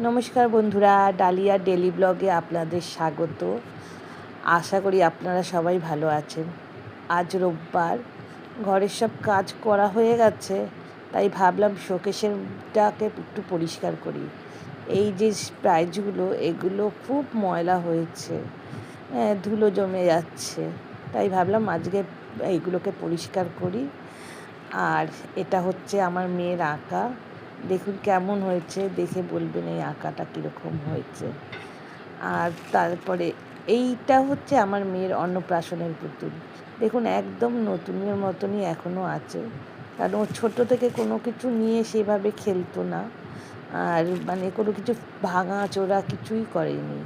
নমস্কার বন্ধুরা, dahlia daily ব্লগে আপনাদের স্বাগত। আশা করি আপনারা সবাই ভালো আছেন। আজ রোববার, ঘরের সব কাজ করা হয়ে গেছে, তাই ভাবলাম শোকেসটাকে একটু পরিষ্কার করি। এই যে প্রাইজগুলো, এগুলো খুব ময়লা হয়েছে, ধুলো জমে যাচ্ছে, তাই ভাবলাম আজকে এইগুলোকে পরিষ্কার করি। আর এটা হচ্ছে আমার মেয়ের আঁকা। দেখুন কেমন হয়েছে, দেখে বলবেন এই আঁকাটা কীরকম হয়েছে। আর তারপরে এইটা হচ্ছে আমার মেয়ের অন্নপ্রাশনের পুতুল। দেখুন একদম নতুনের মতনই এখনও আছে, কারণ ও ছোটো থেকে কোনো কিছু নিয়ে সেভাবে খেলতো না, আর মানে কোনো কিছু ভাঙা চোরা কিছুই করেনি।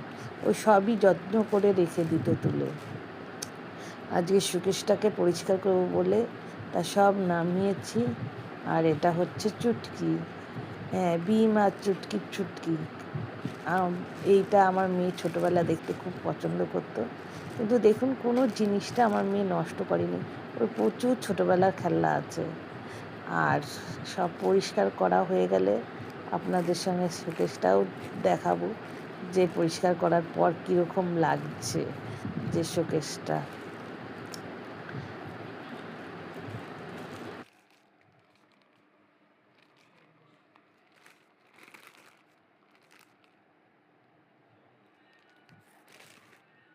ও সবই যত্ন করে রেখে দিত তুলে। আজকে শোকেসটাকে পরিষ্কার করবো বলে তা সব নামিয়েছি। আর এটা হচ্ছে চুটকি, হ্যাঁ, বিম আর চুটকির চুটকি। এইটা আমার মেয়ে ছোটোবেলা দেখতে খুব পছন্দ করতো, কিন্তু দেখুন কোনো জিনিসটা আমার মেয়ে নষ্ট করেনি। ওর প্রচুর ছোটোবেলার খেলনা আছে। আর সব পরিষ্কার করা হয়ে গেলে আপনাদের সঙ্গে শোকেসটাও দেখাবো, যে পরিষ্কার করার পর কীরকম লাগছে যে শোকেসটা।